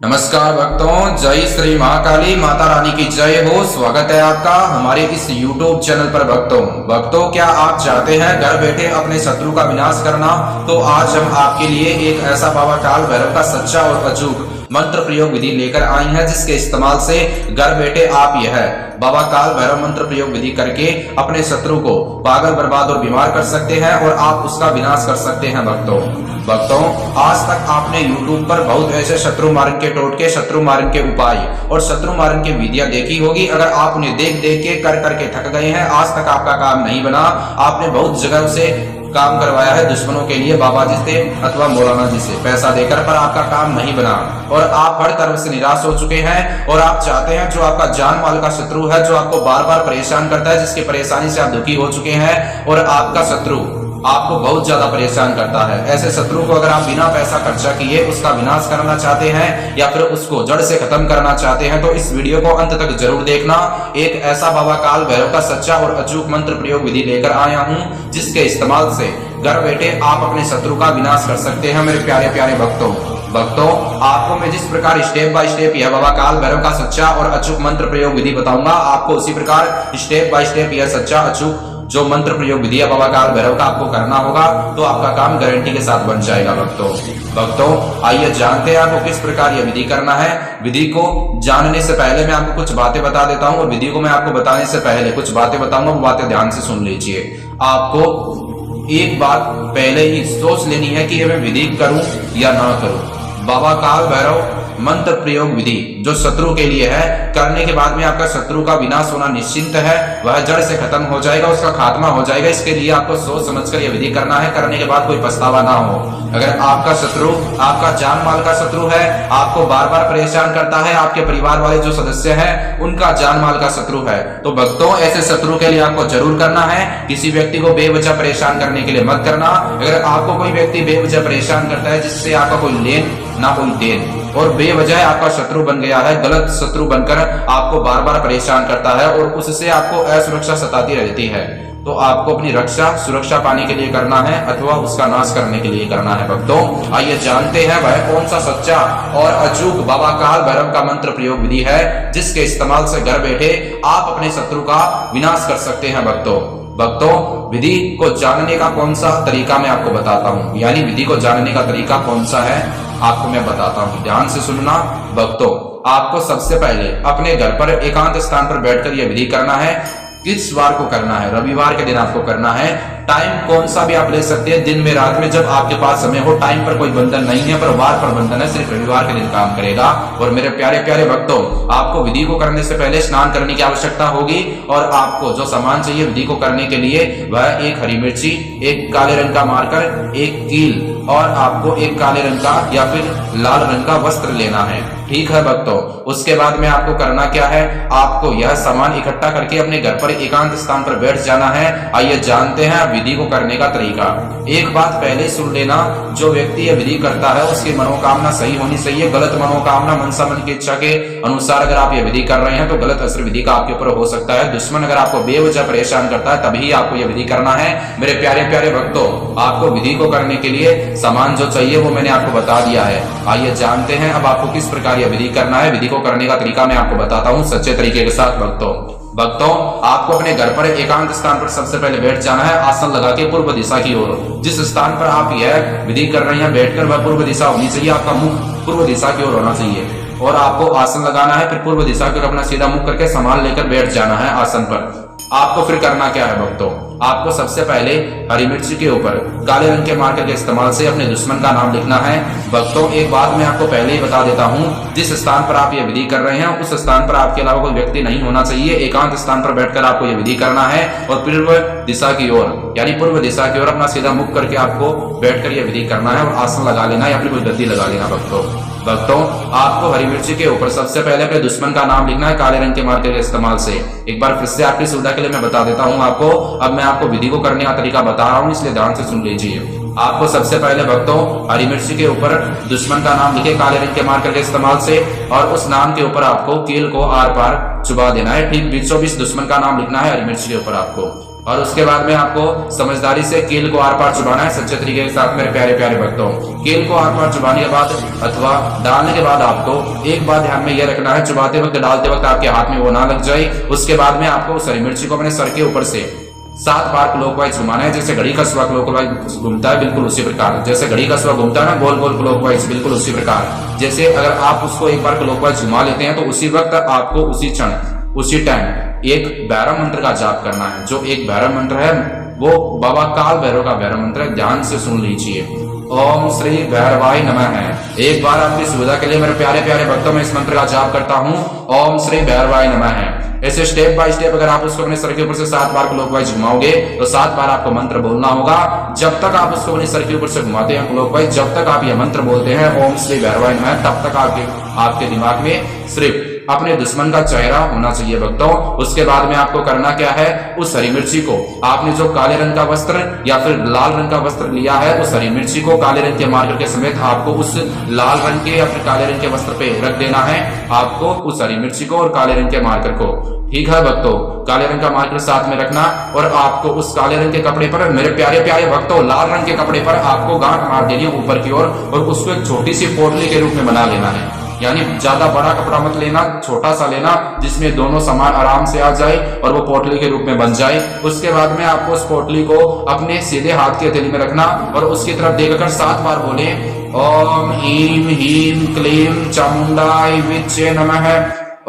नमस्कार भक्तों, जय श्री महाकाली माता रानी की जय हो। स्वागत है आपका हमारे इस YouTube चैनल पर। भक्तों क्या आप चाहते हैं घर बैठे अपने शत्रु का विनाश करना? तो आज हम आपके लिए एक ऐसा बाबा काल भैरव का सच्चा और अचूक मंत्र प्रयोग विधि लेकर आई हैं, जिसके इस्तेमाल से घर बैठे आप यह बाबा काल भैरव मंत्र प्रयोग विधि करके अपने शत्रु को पागल, बर्बाद और बीमार कर सकते हैं और आप उसका विनाश कर सकते हैं। भक्तों आज तक आपने YouTube पर बहुत ऐसे शत्रु मारण के टोटके, शत्रु मारण के उपाय और शत्रु मारण की विधियां देखी होगी। अगर आप उन्हें देख देख के कर करके थक गए हैं, आज तक आपका काम नहीं बना, आपने बहुत जगह से काम करवाया है दुश्मनों के लिए, बाबा जी से अथवा मौलाना जी से पैसा देकर, पर आपका काम नहीं बना और आप हर तरफ से निराश हो चुके हैं और आप चाहते हैं जो आपका जान माल का शत्रु है, जो आपको बार बार परेशान करता है, जिसकी परेशानी से आप दुखी हो चुके हैं और आपका शत्रु आपको बहुत ज्यादा परेशान करता है, ऐसे शत्रु को अगर आप बिना पैसा खर्चा किए उसका विनाश करना चाहते हैं या फिर उसको जड़ से खत्म करना चाहते हैं, तो इस वीडियो को अंत तक जरूर देखना। एक ऐसा बाबा काल भैरव का सच्चा और अचूक मंत्र प्रयोग विधि लेकर आया हूं, जिसके इस्तेमाल से घर बैठे आप अपने शत्रु का विनाश कर सकते हैं। मेरे प्यारे प्यारे भक्तों आपको मैं जिस प्रकार स्टेप बाय स्टेप यह बाबा काल भैरव का सच्चा और अचूक मंत्र प्रयोग विधि बताऊंगा, आपको उसी प्रकार स्टेप बाय स्टेप यह सच्चा अचूक जो मंत्र प्रयोग विधि है बाबा काल भैरव का आपको करना होगा, तो आपका काम गारंटी के साथ बन जाएगा। भक्तों आइए जानते हैं आपको किस प्रकार यह विधि करना है। विधि को जानने से पहले मैं आपको कुछ बातें बता देता हूं और विधि को मैं आपको बताने से पहले कुछ बातें बताऊंगा, वो बातें ध्यान से सुन लीजिए। आपको एक बात पहले ही सोच लेनी है कि मैं विधि करूं या ना करूं। बाबा काल भैरव मंत्र प्रयोग विधि जो शत्रु के लिए है, करने के बाद में आपका शत्रु का विनाश होना निश्चिंत है, वह जड़ से खत्म हो जाएगा, उसका खात्मा हो जाएगा। इसके लिए आपको सोच समझकर यह विधि करना है, करने के बाद कोई पछतावा ना हो। अगर आपका शत्रु आपका जान माल का शत्रु है, आपको बार बार परेशान करता है, आपके परिवार वाले जो सदस्य हैं उनका जान माल का शत्रु है, तो भक्तों ऐसे शत्रु के लिए आपको जरूर करना है। किसी व्यक्ति को बेवजह परेशान करने के लिए मत करना। अगर आपको कोई व्यक्ति बेवजह परेशान करता है, जिससे आपका कोई लेन ना कोई देन और बेवजह आपका शत्रु बन गया है, गलत शत्रु बनकर आपको बार बार परेशान करता है और उससे आपको असुरक्षा सताती रहती है, तो आपको अपनी रक्षा सुरक्षा पाने के लिए करना है अथवा उसका नाश करने के लिए करना है। भक्तों आइए जानते हैं वह कौन सा सच्चा और अचूक बाबा काल भैरव का मंत्र प्रयोग विधि है, जिसके इस्तेमाल से घर बैठे आप अपने शत्रु का विनाश कर सकते हैं। भक्तों विधि को जानने का कौन सा तरीका मैं आपको बताता हूँ, यानी विधि को जानने का तरीका कौन सा है आपको मैं बताता हूँ, ध्यान से सुनना। भक्तों आपको सबसे पहले अपने घर पर एकांत स्थान पर बैठकर यह विधि करना है। किस वार को करना है? रविवार के दिन आपको करना है। टाइम कौन सा भी आप ले सकते हैं, दिन में रात में, जब आपके पास समय हो। टाइम पर कोई बंधन नहीं है, पर वार पर बंधन है, सिर्फ रविवार के दिन काम करेगा। और मेरे प्यारे प्यारे भक्तों आपको विधि को करने से पहले स्नान करने की आवश्यकता होगी और आपको जो सामान चाहिए विधि को करने के लिए वह एक हरी मिर्ची, एक काले रंग का मार्कर, एक कील और आपको एक काले रंग का या फिर लाल रंग का वस्त्र लेना है। ठीक है भक्तों, उसके बाद में आपको करना क्या है, आपको यह सामान इकट्ठा करके अपने घर पर एकांत स्थान पर बैठ जाना है। आइए जानते हैं विधि को करने का तरीका। एक बात पहले सुन लेना, जो व्यक्ति यह विधि करता है उसकी मनोकामना सही होनी चाहिए। गलत मनोकामना, मनसा मन की इच्छा के अनुसार अगर आप यह विधि कर रहे हैं तो गलत असर विधि का आपके ऊपर हो सकता है। दुश्मन अगर आपको बेवजह परेशान करता है तभी आपको यह विधि करना है। मेरे प्यारे प्यारे भक्तों आपको विधि को करने के लिए सामान जो चाहिए वो मैंने आपको बता दिया है। आइए जानते हैं अब आपको किस प्रकार यह विधि करना है। विधि को करने का तरीका मैं आपको बताता हूँ सच्चे तरीके के साथ। भक्तों आपको अपने घर पर एकांत स्थान पर सबसे पहले बैठ जाना है, आसन लगा के पूर्व दिशा की ओर। जिस स्थान पर आप यह विधि कर रहे हैं बैठकर वह पूर्व दिशा होनी चाहिए, आपका मुख पूर्व दिशा की ओर होना चाहिए और आपको आसन लगाना है। फिर पूर्व दिशा की ओर अपना सीधा मुख करके सामान लेकर बैठ जाना है आसन पर। आपको फिर करना क्या है भक्तों, आपको सबसे पहले हरी मिर्ची के ऊपर काले रंग के मार्कर के इस्तेमाल से अपने दुश्मन का नाम लिखना है। भक्तों एक बात मैं आपको पहले ही बता देता हूँ, जिस स्थान पर आप ये विधि कर रहे हैं उस स्थान पर आपके अलावा कोई व्यक्ति नहीं होना चाहिए। एकांत स्थान पर बैठकर आपको ये विधि करना है और पूर्व दिशा की ओर यानी पूर्व दिशा की ओर अपना सीधा मुख करके आपको बैठकर यह विधि करना है और आसन लगा लेना या फिर कोई गद्दी लगा लेना। भक्तों आपको हरी मिर्ची के ऊपर सबसे पहले अपने दुश्मन का नाम लिखना है काले रंग के मार्कर के इस्तेमाल से। एक बार फिर से आपकी सुविधा के लिए मैं बता देता हूं आपको। अब मैं आपको विधि को करने का तरीका बता रहा हूं, इसलिए ध्यान से सुन लीजिए। आपको सबसे पहले भक्तों हरी मिर्ची के ऊपर दुश्मन का नाम लिखे काले रंग के मार्कर के इस्तेमाल से और उस नाम के ऊपर आपको कील को आर पार चुबा देना है। ठीक बीचों बीच दुश्मन का नाम लिखना है हरी मिर्ची के ऊपर आपको। और उसके बाद में आपको समझदारी से कील को आर पार चुबाना है सच्चे तरीके के साथ मेरे प्यारे प्यारे भक्तों। कील को आर पार चुबाने के बाद अथवा डालने के बाद आपको एक बात ध्यान में यह रखना है, चुबाते वक्त डालते वक्त आपके हाथ में वो ना लग जाए। उसके बाद में आपको हरी मिर्ची को अपने सर के ऊपर से 7 बार क्लॉकवाइज घुमाना है। जैसे घड़ी का स्वा क्लॉकवाइज घूमता है बिल्कुल उसी प्रकार, जैसे घड़ी का स्वा घूमता है ना गोल गोल क्लॉकवाइज, बिल्कुल उसी प्रकार। जैसे अगर आप उसको एक बार क्लॉकवाइज घुमा लेते हैं तो उसी वक्त आपको उसी क्षण उसी टाइम एक भैरव मंत्र का जाप करना है। जो एक भैरव मंत्र है वो बाबा काल भैरव का भैरव मंत्र है, ध्यान से सुन लीजिए। ओम श्री भैरवाय नमः है। एक बार आपकी सुविधा के लिए मेरे प्यारे प्यारे भक्तों में इस मंत्र का जाप करता हूँ, ओम श्री भैरवाय नमः है। ऐसे स्टेप बाय स्टेप अगर आप उसको अपने सर के ऊपर से 7 बार क्लॉकवाइज घुमाओगे तो 7 बार आपको मंत्र बोलना होगा। जब तक आप उसको अपने सर के ऊपर से घुमाते हैं क्लॉकवाइज, जब तक आप यह मंत्र बोलते हैं ओम श्री भैरवाय नमः, तब तक आपके दिमाग में सिर्फ अपने दुश्मन का चेहरा होना चाहिए भक्तों। उसके बाद में आपको करना क्या है, उस हरी मिर्ची को आपने जो काले रंग का वस्त्र या फिर लाल रंग का वस्त्र लिया है, उस हरी मिर्ची को काले रंग के मार्कर के समेत आपको उस लाल रंग के या फिर काले रंग के वस्त्र पे रख देना है। आपको उस हरी मिर्ची को और काले रंग के मार्कर को, ठीक है भक्तों, काले रंग का मार्कर साथ में रखना और आपको उस काले रंग के कपड़े पर, मेरे प्यारे प्यारे भक्तों, लाल रंग के कपड़े पर आपको गांठ मार देनी है ऊपर की ओर और उसको एक छोटी सी पोटली के रूप में बना लेना है। यानी ज्यादा बड़ा कपड़ा मत लेना, छोटा सा लेना जिसमें दोनों सामान आराम से आ जाए और वो पोटली के रूप में बन जाए। उसके बाद में आपको उस पोटली को अपने सीधे हाथ की हथेली में रखना और उसकी तरफ देखकर 7 बार बोले ओम ईम हीम क्लीम चामुंडाय विच्चे नमः,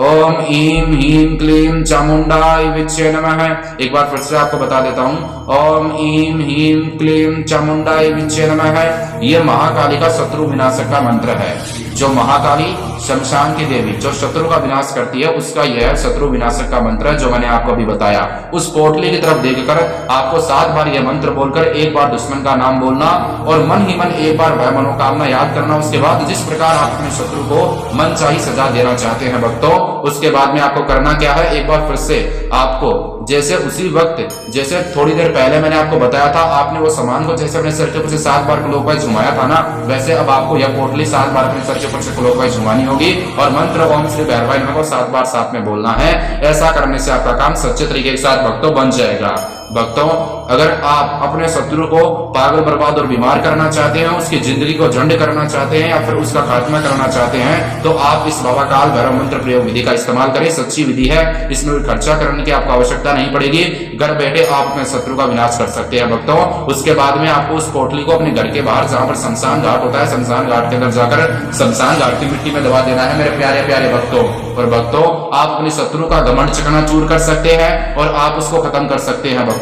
ओम ईम हीम क्लीम चामुंडाय विच्चे नमः। एक बार फिर से आपको बता देता हूँ, ओम ईम हीम क्लीम चामुंडाय विच्चे नमः। ये महाकाली का शत्रु विनाशक का मंत्र है। जो महाकाली शमशान की देवी जो शत्रु का विनाश करती है, उसका यह शत्रु विनाशक का मंत्र है जो मैंने आपको अभी बताया। उस पोटली की तरफ देखकर आपको 7 बार यह मंत्र बोलकर एक बार दुश्मन का नाम बोलना और मन ही मन एक बार वह मनोकामना याद करना। उसके बाद जिस प्रकार आप अपने शत्रु को मनचाही सजा देना चाहते हैं भक्तों, उसके बाद में आपको करना क्या है, एक बार फिर से आपको जैसे उसी वक्त, जैसे थोड़ी देर पहले मैंने आपको बताया था, आपने वो सामान को जैसे अपने सर के ऊपर से 7 बार क्लॉकवाइज घुमाया था ना, वैसे अब आपको यह पोटली 7 बार अपने सर के ऊपर से क्लॉकवाइज घुमानी होगी और मंत्र ओम श्री भैरवाय नमः को 7 बार साथ में बोलना है। ऐसा करने से आपका काम सच्चे तरीके के साथ भक्तों बन जाएगा। भक्तों, अगर आप अपने शत्रु को पागल, बर्बाद और बीमार करना चाहते हैं, उसकी जिंदगी को झंड करना चाहते हैं या फिर उसका खात्मा करना चाहते हैं, तो आप इस बाबा काल भैरव मंत्र प्रयोग विधि का इस्तेमाल करें। सच्ची विधि है, इसमें कोई खर्चा करने की आपको आवश्यकता नहीं पड़ेगी। घर बैठे आप अपने शत्रु का विनाश कर सकते हैं भक्तों। उसके बाद में आपको उस पोटली को अपने घर के बाहर, जहां पर शमशान घाट होता है, शमशान घाट के अंदर जाकर शमशान घाट की मिट्टी में दबा देना है मेरे प्यारे प्यारे भक्तों। और भक्तों, आप अपने शत्रु का घमंड चकनाचूर कर सकते हैं और आप उसको खत्म कर सकते हैं भक्तों।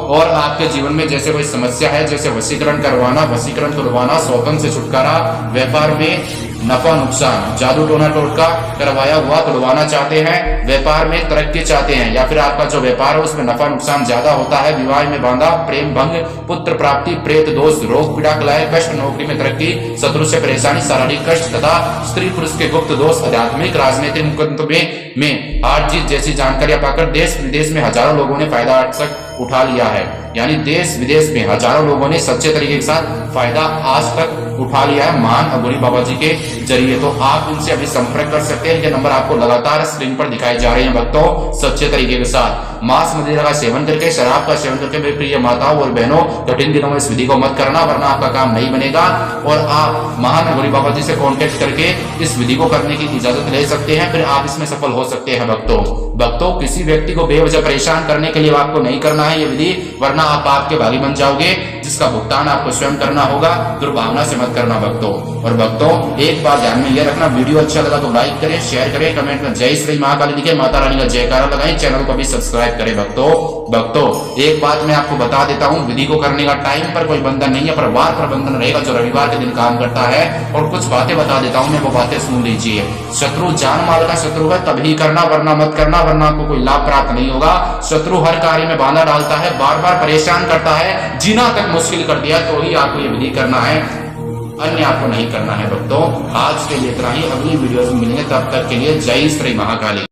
और आपके जीवन में जैसे कोई समस्या है, जैसे वशीकरण करवाना, वशीकरण तुड़वाना, स्वतंत्र से छुटकारा, व्यापार में नफा नुकसान, जादू टोना टोटका करवाया हुआ तुड़वाना चाहते हैं, व्यापार में तरक्की चाहते हैं या फिर आपका जो व्यापार है उसमें नफा नुकसान ज्यादा होता है, विवाह में बांधा, प्रेम भंग, पुत्र प्राप्ति, प्रेत दोष, रोग पीड़ा कलाय, कष्ट, नौकरी में तरक्की, शत्रु से परेशानी, शारीरिक कष्ट तथा स्त्री पुरुष के गुप्त दोष, आध्यात्मिक राजनीतिक मुकदमे में हार जीत जैसी जानकारियां पाकर देश विदेश में हजारों लोगों ने फायदा आज तक उठा लिया है। यानी देश विदेश में हजारों लोगों ने सच्चे तरीके के साथ फायदा आज तक उठा लिया है महान अघोरी बाबा जी के जरिए। तो आप इनसे अभी संपर्क कर सकते हैं। इनके नंबर आपको लगातार स्क्रीन पर दिखाई जा रहे हैं भक्तों। सच्चे तरीके के साथ मांस मदिरा का सेवन करके, शराब का सेवन करके मेरे प्रिय माताओं और बहनों, कठिन दिनों में इस विधि को मत करना, वरना आपका काम नहीं बनेगा। और आप महान अघोरी बाबा जी से कॉन्टेक्ट करके इस विधि को करने की इजाजत ले सकते हैं, फिर आप इसमें सफल हो सकते हैं भक्तों। किसी व्यक्ति को बेवजह परेशान करने के लिए आपको नहीं करना है ये विधि, वरना आप पाप के भागी बन जाओगे, जिसका भुगतान आपको स्वयं करना होगा। दुर्भावना से मत करना भक्तों। और भक्तों, एक बात ध्यान में यह रखना, वीडियो अच्छा लगा तो लाइक करें, शेयर करें, कमेंट में जय श्री महाकाली लिखे, माता रानी का जयकारा लगाएं, चैनल को भी सब्सक्राइब करें भक्तों। एक बात मैं आपको बता देता हूँ, विधि को करने का टाइम पर कोई बंधन नहीं है, पर वार पर बंधन रहेगा जो रविवार के दिन काम करता है। और कुछ बातें बता देता हूँ मैं, वो बातें सुन लीजिए। शत्रु जान माल का शत्रु है तभी करना, वरना मत करना, वरना आपको कोई लाभ प्राप्त नहीं होगा। शत्रु हर कार्य में बाधा डालता है, बार बार परेशान करता है, जीना तक मुश्किल कर दिया, तो ही आपको ये विधि करना है, अन्य आपको नहीं करना है भक्तों। आज के लिए इतना ही, अगली वीडियो में मिलेंगे, तब तक के लिए जय श्री महाकाली।